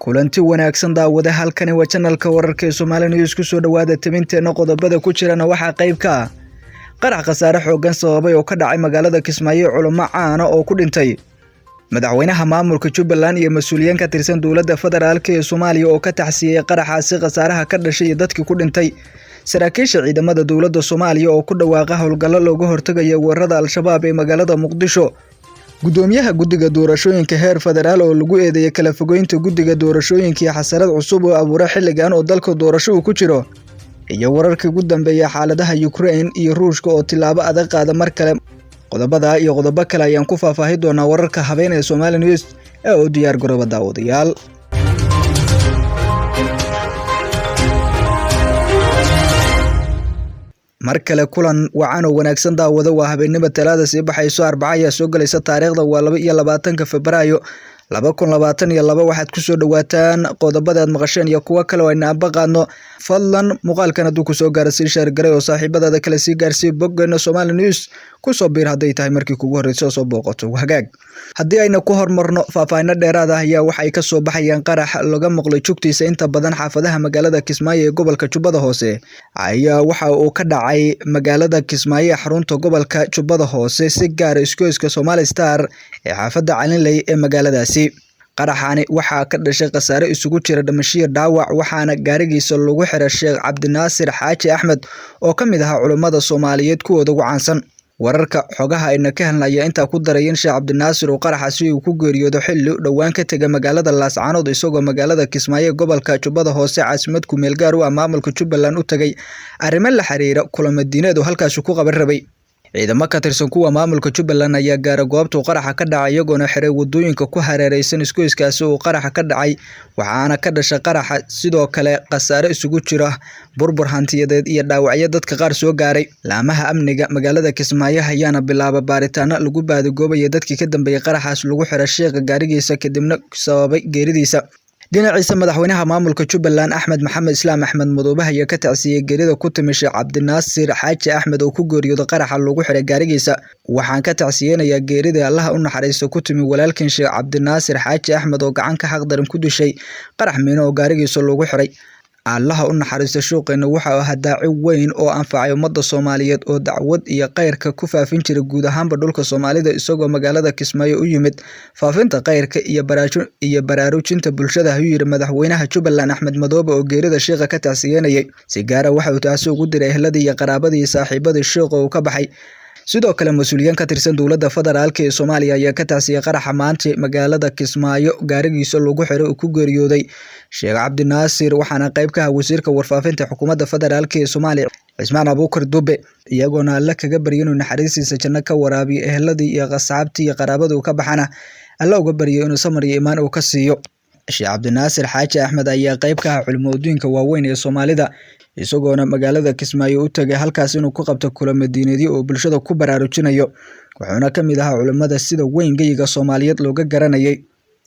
kulanti wanaagsan daawada halkani waa channelka wararka ee Somali News ku soo dhawaada tabinteena qodobada ku jirana waxa qayb ka ah qarax khasaare xoogan sababay oo ka dhacay magaalada Kismaayo culimo caan oo ku dhintay madaxweynaha maamulka Jubbaland iyo mas'uuliyiin ka tirsan dawladda federaalka ee Soomaaliya oo ka taxsiiyay qaraxaasi khasaaraha ka dhashay dadkii ku dhintay saraakiisha ciidamada dawladda Soomaaliya oo ku dhawaaqa howlgallo looga hortagayo weerarada al-shabaab ee magaalada Muqdisho gudoomiyaha guddiga doorashooyinka heer federaal oo lagu eedeeyay kala fogeynta guddiga doorashooyinka iyo xasarad cusub oo abuuray xilligan oo dalka doorasho ku jiro iyo wararkii ugu dambeeyay xaaladaha Ukraine iyo Ruushka oo tilaabo adag qaada mar kale qodobada iyo qodobo kale ayaan ku faahfaahin doonaa wararka habeen ee Somali News ee u diyaar garooba daawadayaal markale kulan wacan oo wanaagsan daawada waa habeenimo talaada sii baxayso Arbacada soo galaysa taariikhda waa 22 Febraayo 2022 waxaad ku soo dhawaataan qodobada aad maqasheen iyo kuwa kale oo aan baqaadno fadlan muuqaalkan haduu ku soo gaarsiin share garay oo saaxiibada kale si gaarsii boggeena Somali News ku soo biir haday tahay markii kugu horeyso soo booqato hagaag hadii ayna ku hormarno faahfaahin dheeraad ah ayaa waxay ka soo baxayaan qarax laga maqlay jugtiisa inta badan xaafadaha magaalada Kismaayo ee gobolka Jubbada Hoose ayaa waxa uu ka dhacay magaalada Kismaayo xarunta gobolka Jubbada Hoose si gaar ah iskooyska Somali Star ee xaafada Calinley ee magaaladaasi qaraxani waxa ka dhashay khasaare isugu jira dhimasho dhaawac waxaana gaarigiisa lagu xiray Sheekh Cabdinaasir Xaaji Axmed oo kamid ah culimada Soomaaliyeed kuwooda ugu caansan wararka xogaha ayna ka helnaya inta ku darayeen Sheekh Cabdinaasir oo qaraxaasi uu ku geeriyoodo xilli dhawaan ka tagay magaalada Laascaanood isagoo magaalada Kismaayo gobolka Jubbada Hoose caasimad ku meel gaar u ah maamulka Jubbaland u tagay arrimo la xiriira kulamo diineed oo halkaas ku qaban rabay ciidamo ka tirsan kuwa maamulka Jubbaland ayaa gaaray goobta qaraxa ka dhacay iyagoona xiray wadooyinka ku hareeraysan iskooyskaasi oo qaraxa ka dhacay waxaana ka dhashay qaraxa sidoo kale khasaare isugu jira burbur hantiyadeed iyo dhaawacyo dadka qaar soo gaaray laamaha amniga magaalada Kismaayo ayaana bilaabay baaritaano lagu baadigoobay dadkii ka dambeeyay qaraxaas lagu xiray sheekha gaarigiisa kadibna sababay geeridiisa dhinaciisa madaxweynaha maamulka Jubbaland Axmed Maxamed Islaam Axmed Madoobe ayaa ka tacsiyay geerida ku timid Sheekh Cabdinaasir Xaaji Axmed oo ku geeriyooday qaraxa lagu xiray gaarigiisa waxaan ka tacsiyeenayaa geerida Allah u naxariisto ku timid walaalkiin Sheekh Cabdinaasir Xaaji Axmed oo gacan ka xaq daran ku dishay qarax miino oo gaarigiisa lagu xiray Allah u naxariisto shooqeena waxa uu hadaaci weyn oo anfacay ummadda Soomaaliyeed oo dacwad iyo khayrka ku faafin jiray guud ahaanba dhulka Soomaalida isagoo magaalada Kismaayo u yimid faafinta khayrka iyo baraarujinta bulshada ayuu yiri madaxweynaha Jubbaland Axmed Madoobe oo geerida sheekha ka tacsiyeenayay si gaar ah waxa uu taasi ugu diray ehladii iyo qaraabadii iyo saaxiibadii sheekha oo ka baxay sidoo kale mas'uuliyiin ka tirsan dawladda federaalka ee Soomaaliya ayaa ka tacsiyay qaraxa maanta magaalada Kismaayo gaarigiisa lagu xiray oo ku geeriyooday Sheekh Cabdinaasir waxaana qayb ka ah wasiirka warfaafinta xukuumadda federaalka ee Soomaaliya Cismaan Abuukar Dube iyagoona alla kaga baryo inuu naxariistiisa janno ka waraabiyo ehladii iyo asxaabtii iyo qaraabada uu ka baxana alla uga baryo inuu samir iyo iimaan uu ka siiyo Sheekh Cabdinaasir Xaaji Axmed ayaa qayb ka ah culimooyinka waaweyn ee Soomaalida isagoona magaalada Kismaayo u tagay halkaas inuu ku qabto kulamo diineed oo bulshada ku baraarujinayo wuxuuna kamid ahaa culimada sida weyn gayiga Soomaaliyeed looga garanayay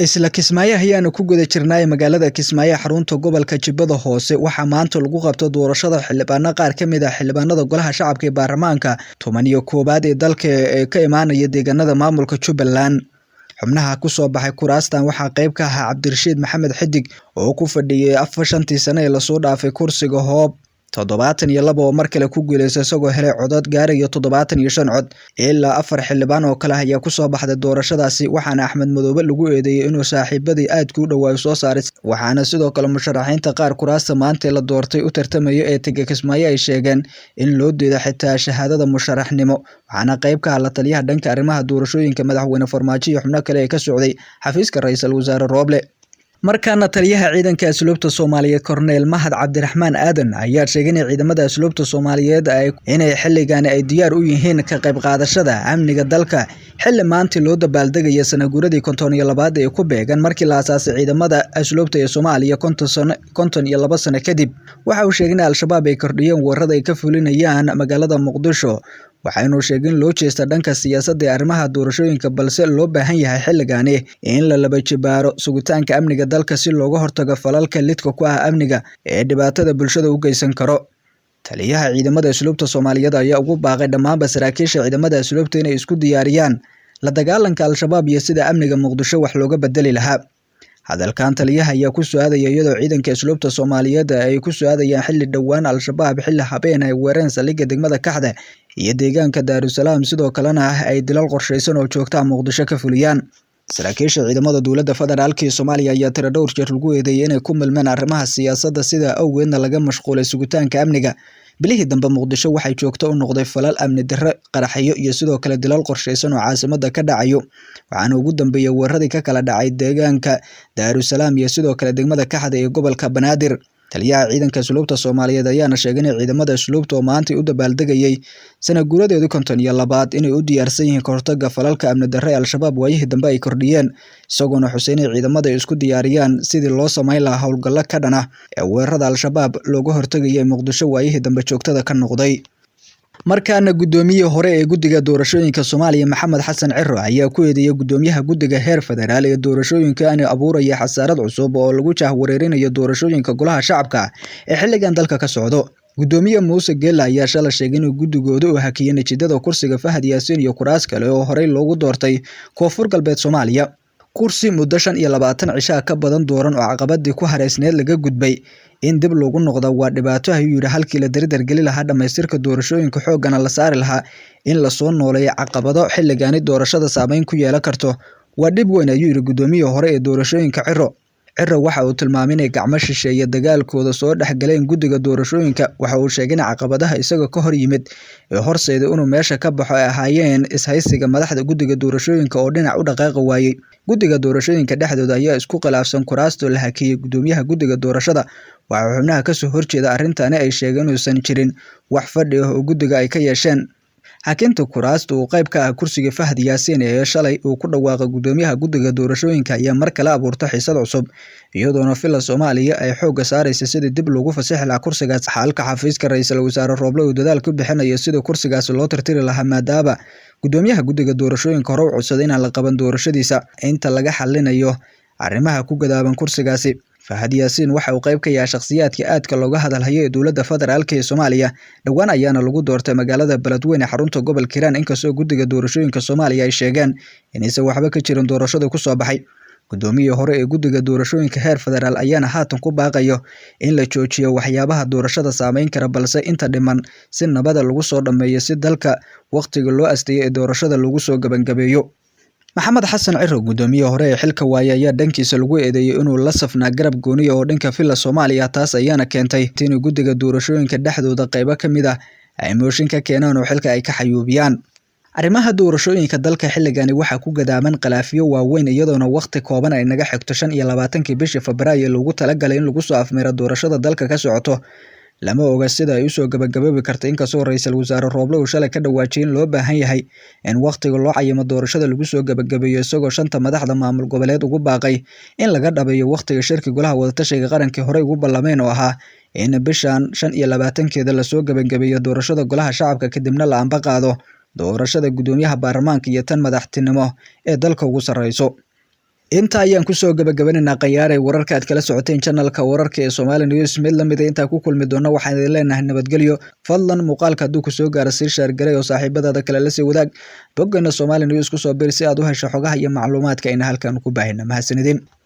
isla Kismaayo ayaana ku guda jirnay magaalada Kismaayo xarunta gobolka Jubbada Hoose waxa maanta lagu qabto doorashada xildhibaano qaar kamid ah xildhibaanada golaha shacabka ee baarlamaanka 11 ee dalka ee ka imaanaya deegaanada maamulka Jubbaland xubnaha ku soo baxay kuraastan waxa qayb ka ah Cabdirashiid Maxamed Xidig oo ku fadhiyay 4 sano ee la soo dhaafay kursiga hoob 72 oo mar kale ku guuleystay isagoo helay codad gaaraya 75 cod ilaa 4 xildhibaan oo kale ayaa ku soo baxday doorashadaasi waxaana Axmed Madoobe lagu eedeeyay inuu saaxiibadii aad ku dhawaay soo saaray waxaana sidoo kale musharaxiinta qaar kuraasta maanta la doortay u tartamayo ee Tiga Kismaayo ay sheegeen in loo diiday xitaa shahaadada musharaxnimo waxaana qayb ka ah la taliyaha dhanka arrimaha doorashooyinka madaxweyne Farmaajo iyo xubno kale ee ka socday xafiiska ra'iisul wasaare Roble markaana taliyaha ciidanka asluubta Soomaaliyeed Cornel Mahad Cabdiraxmaan Aadan ayaa sheegay in ciidamada asluubta Soomaaliyeed inay xilligan ay diyaar u yihiin ka qayb qaadashada amniga dalka xilli maanta loo dabaaldegay sanaguuradii 52 ee ku beegan markii la aasaasay ciidamada asluubta ee Soomaaliya 52 sano kadib waxa uu sheegay in al-shabaab ay kordhiyeen weerarada ay ka fulinayaan magaalada Muqdisho waxaanu sheegin loo jeesta dhanka siyaasadda arrimaha doorashooyinka balse loo baahan yahay xilligan in la laba jibaaro sugitaanka amniga dalka si looga hortago falalka lidka ku ah amniga ee dhibaatada bulshada u geysan karo taliyaha ciidamada asluubta Soomaaliyeed ayaa ugu baaqay dhammaan saraakiisha ciidamada asluubta inay isku diyaariyaan la dagaalanka al-shabaab iyo sida amniga Muqdisho wax looga bedeli lahaa hadalkan taliyaha ayaa ku soo aadaya iyadoo ciidanka asluubta Soomaaliyeed ay ku soo aadayaan xilli dhawaan al-shabaab xilli habeen ay weerareen saldhigga degmada Kaxda iyo deegaanka Daarusalaam sidoo kalena ay dilal qorsheysan oo joogta Muqdisho ka fuliyaan. saraakiisha ciidamada dowladda federaalka ee Soomaaliya ayaa tiro dhowr jeer lagu eedeeyay inay ku milmeen arrimaha siyaasadda sida awgeedna laga mashquulay sugitaanka amniga. bilihii dambe Muqdisho waxay joogto u noqday falal amni darro, qaraxyo iyo sidoo kale dilal qorsheysan oo caasimadda ka dhacayo. waxaana ugu dambeeyay weeraradii ka kala dhacay deegaanka Daarusalaam iyo sidoo kale degmada Kaxda ee gobolka Banaadir. taliyaha ciidanka asluubta Soomaaliyeed ayaana sheegay in ciidamada asluubta oo maanta u dabaaldegayay sana guuradeedu 52 inay u diyaarsan yihiin kahortagga falalka amni darro ee al-shabaab waayihii dambe ay kordhiyeen, isagoona xuseen in ciidamada ay isku diyaariyaan sidii loo samayn lahaa howlgallo ka dhan ah ee weerarada al-shabaab looga hortagayay Muqdisho waayihii dambe joogtada ka noqday. markaana gudoomiyihii hore ee guddiga doorashooyinka Soomaaliya Maxamed Xasan Ciro ayaa ku eedeeyay gudoomiyaha guddiga heer federaal ee doorashooyinka inuu abuurayo xasarad cusub oo lagu jahwareerinayo doorashooyinka golaha shacabka ee xilligan dalka ka socdo. gudoomiye Muuse Geela ayaa shalay sheegay in guddigoodu uu hakiyay natiijada kursiga Fahad Yaasiin iyo kuraas kale oo horey loogu doortay Koonfur Galbeed Soomaaliya. kursi muddo 25 cisho ka badan dooran oo caqabadii ku hareysneed laga gudbay in dib loogu noqdo waa dhibaato ayuu yiri halkii la dardargeli lahaa dhamaystirka doorashooyinka xoogana la saari lahaa in la soo nooleeyo caqabado xilligaani doorashada saameyn ku yeelan karto waa dhib weyn ayuu yiri gudoomiye hore ee doorashooyinka Ciro waxa uu tilmaamay in gacmo shisheeye dagaalkooda soo dhaxgaleen guddiga doorashooyinka. waxa uu sheegay in caqabadaha isaga ka hor yimid ee horseeday inuu meesha ka baxo ay ahaayeen ishaysiga madaxda guddiga doorashooyinka oo dhinac u dhaqaaqi waayay. guddiga doorashooyinka dhexdooda ayaa isku khilaafsan kuraasta la hakiyay gudoomiyaha guddiga doorashada. waxa xubnaha ka soo horjeeda arrintan ay sheegeen inuusan jirin wax fadhi ah oo guddiga ay ka yeesheen. hakinta kuraasta uu qayb ka ah kursiga Fahad Yaasiin ee shalay uu ku dhawaaqay gudoomiyaha guddiga doorashooyinka ayaa mar kale abuurtay xiisad cusub, iyadoona fila Soomaaliya ay xoogga saaraysa sidii dib loogu fasaxi lahaa kursigaas. xalka xafiiska ra'iisul wasaare Roble uu dadaal ku bixinayo sidii kursigaas loo tirtiri lahaa maadaama gudoomiyaha guddiga doorashooyinka hore uu codsaday in la qaban doorashadiisa inta laga xalinayo arrimaha ku gadaaban kursigaasi. Fahad Yaasiin waxa uu qayb ka yahay shakhsiyaadka aadka looga hadalhayo ee dowladda federaalka ee Soomaaliya. dhawaan ayaana lagu doortay magaalada Beledweyne xarunta gobolka Hiiraan inkastoo guddiga doorashooyinka Soomaaliya ay sheegeen inaysan waxba ka jirin doorashada ku soo baxay. gudoomiye hore ee guddiga doorashooyinka heer federaal ayaana haatan ku baaqayo in la joojiyo waxyaabaha doorashada saameyn kara balse inta dhiman si nabada lagu soo dhameeyo si dalka waqtiga loo asteeyay ee doorashada lagu soo gabagabeeyo. Maxamed Xasan Ciro gudoomiye hore ee xilka waaya ayaa dhankiisa lagu eedeeyay inuu la safnaa garab gooni oo dhanka fila Soomaaliya, taas ayaana keentay in guddiga doorashooyinka dhexdooda qayb ka mid ah ay mooshin ka keenaan oo xilka ay ka xayuubiyaan. arrimaha doorashooyinka dalka xilligani waxa ku gadaaman khilaafiyo waaweyn iyadoona waqti kooban ay naga xigto 25 bishii Febraayo lagu talagalay in lagu soo afmeero doorashada dalka ka socoto. lama oga sida ay u soo gabagabi karto inkastoo ra'iisul wasaare Roble uu shalay ka dhawaajiyay in loo baahan yahay in waqtiga loo cayimo doorashada lagu soo gabagabeeyo, isagoo shanta madaxda maamul goboleed ugu baaqay in laga dhabeeyo waqtiga shirki golaha wadatashiga qaranka hore ugu ballameen oo ahaa in bishan 25keeda la soo gabagabeeyo doorashada golaha shacabka kadibna la amba qaado doorashada gudoomiyaha baarlamaanka iyo tan madaxtinimo ee dalka ugu sareyso. inta ayaan ku soo gabagabaynaa qiyaaray wararka aad kala socoteen channelka wararka ee Somali News. mid lamid ah inta ku kulmi doona waxaan idin leenahay nabadgelyo. fadlan muuqaalka hadduu ku soo gaaro sii share garay oo saaxiibadaada kale la sii wadaag. boggeena Somali News ku soo bir si aad u hesho xogaha iyo macluumaadka ayna halkan ku baahina. mahadsanidin.